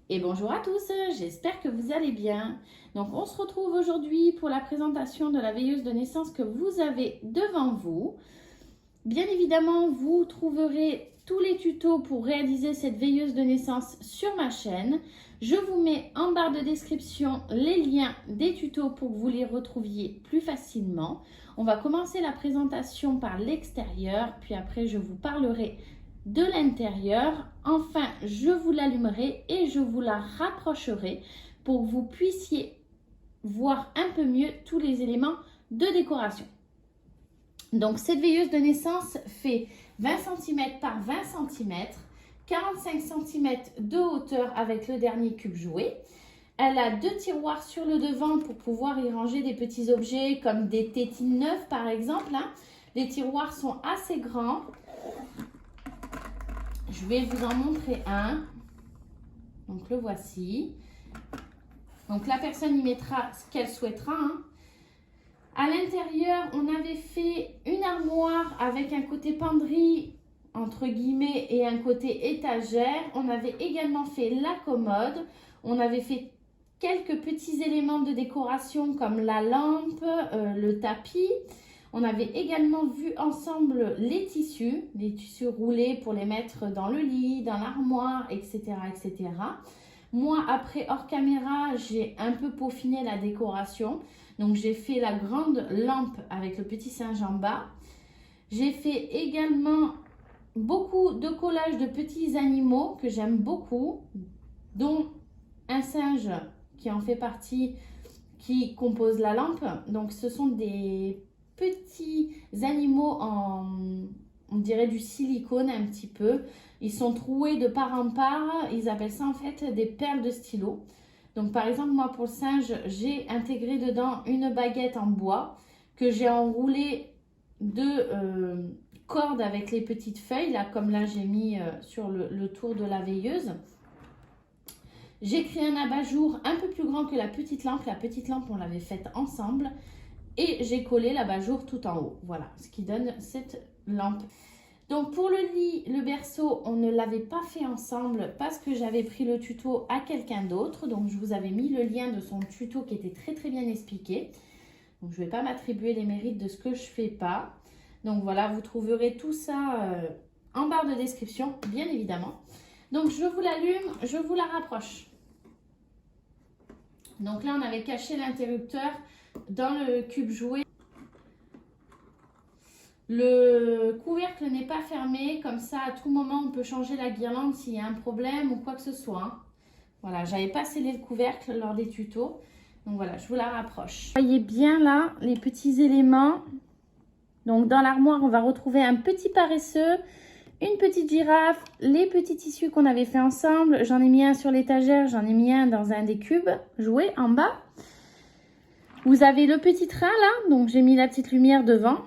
Et bonjour à tous, j'espère que vous allez bien. Donc on se retrouve aujourd'hui pour la présentation de la veilleuse de naissance que vous avez devant vous. Bien évidemment, vous trouverez tous les tutos pour réaliser cette veilleuse de naissance sur ma chaîne. Je vous mets en barre de description les liens des tutos pour que vous les retrouviez plus facilement. On va commencer la présentation par l'extérieur, puis après je vous parlerai de l'intérieur. Enfin, je vous l'allumerai et je vous la rapprocherai pour que vous puissiez voir un peu mieux tous les éléments de décoration. Donc, cette veilleuse de naissance fait 20 cm par 20 cm, 45 cm de hauteur avec le dernier cube jouet. Elle a deux tiroirs sur le devant pour pouvoir y ranger des petits objets comme des tétines neuves par exemple. Les tiroirs sont assez grands. Je vais vous en montrer un. Donc le voici. Donc la personne y mettra ce qu'elle souhaitera. À l'intérieur, on avait fait une armoire avec un côté penderie entre guillemets et un côté étagère. On avait également fait la commode. On avait fait quelques petits éléments de décoration comme la lampe, le tapis. On avait également vu ensemble les tissus roulés pour les mettre dans le lit, dans l'armoire, etc., etc. Moi, après, hors caméra, j'ai un peu peaufiné la décoration. Donc, j'ai fait la grande lampe avec le petit singe en bas. J'ai fait également beaucoup de collages de petits animaux que j'aime beaucoup, dont un singe qui en fait partie, qui compose la lampe. Donc, ce sont des petits animaux on dirait du silicone un petit peu. Ils sont troués de part en part. Ils appellent ça en fait des perles de stylo. Donc par exemple, moi pour le singe, j'ai intégré dedans une baguette en bois que j'ai enroulée de cordes avec les petites feuilles, là comme là j'ai mis sur le tour de la veilleuse. J'ai créé un abat-jour un peu plus grand que la petite lampe. La petite lampe, on l'avait faite ensemble. Et j'ai collé l'abat-jour tout en haut. Voilà, ce qui donne cette lampe. Donc pour le lit, le berceau, on ne l'avait pas fait ensemble parce que j'avais pris le tuto à quelqu'un d'autre. Donc je vous avais mis le lien de son tuto qui était très très bien expliqué. Donc je ne vais pas m'attribuer les mérites de ce que je ne fais pas. Donc voilà, vous trouverez tout ça en barre de description, bien évidemment. Donc je vous l'allume, je vous la rapproche. Donc là, on avait caché l'interrupteur dans le cube jouet. Le couvercle n'est pas fermé, comme ça à tout moment on peut changer la guirlande s'il y a un problème ou quoi que ce soit. Voilà, j'avais pas scellé le couvercle lors des tutos. Donc voilà, je vous la rapproche. Vous voyez bien là les petits éléments. Donc dans l'armoire, on va retrouver un petit paresseux, une petite girafe, les petits tissus qu'on avait fait ensemble. J'en ai mis un sur l'étagère, j'en ai mis un dans un des cubes joués en bas. Vous avez le petit train là, donc j'ai mis la petite lumière devant.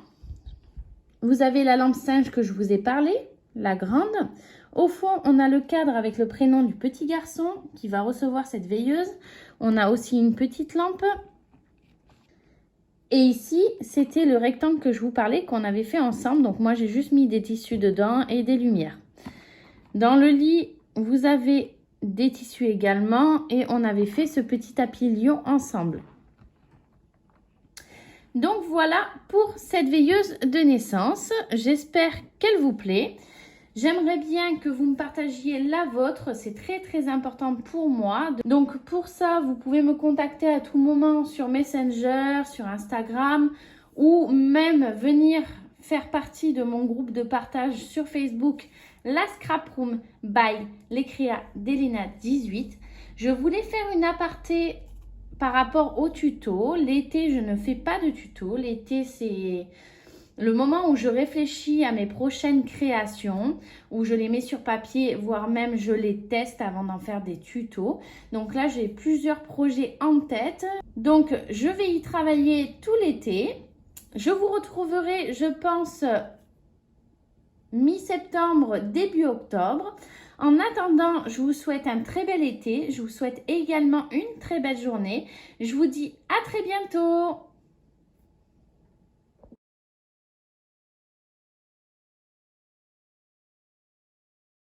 Vous avez la lampe singe que je vous ai parlé, la grande. Au fond, on a le cadre avec le prénom du petit garçon qui va recevoir cette veilleuse. On a aussi une petite lampe. Et ici, c'était le rectangle que je vous parlais qu'on avait fait ensemble. Donc moi, j'ai juste mis des tissus dedans et des lumières. Dans le lit, vous avez des tissus également et on avait fait ce petit tapis lion ensemble. Donc voilà pour cette veilleuse de naissance. J'espère qu'elle vous plaît. J'aimerais bien que vous me partagiez la vôtre. C'est très très important pour moi. Donc pour ça, vous pouvez me contacter à tout moment sur Messenger, sur Instagram ou même venir faire partie de mon groupe de partage sur Facebook, la Scrap Room by les créas d'Elena 18. Je voulais faire une aparté par rapport au tuto. L'été, je ne fais pas de tuto. L'été, c'est le moment où je réfléchis à mes prochaines créations, où je les mets sur papier, voire même je les teste avant d'en faire des tutos. Donc là, j'ai plusieurs projets en tête. Donc, je vais y travailler tout l'été. Je vous retrouverai, je pense, mi-septembre, début octobre. En attendant, je vous souhaite un très bel été. Je vous souhaite également une très belle journée. Je vous dis à très bientôt.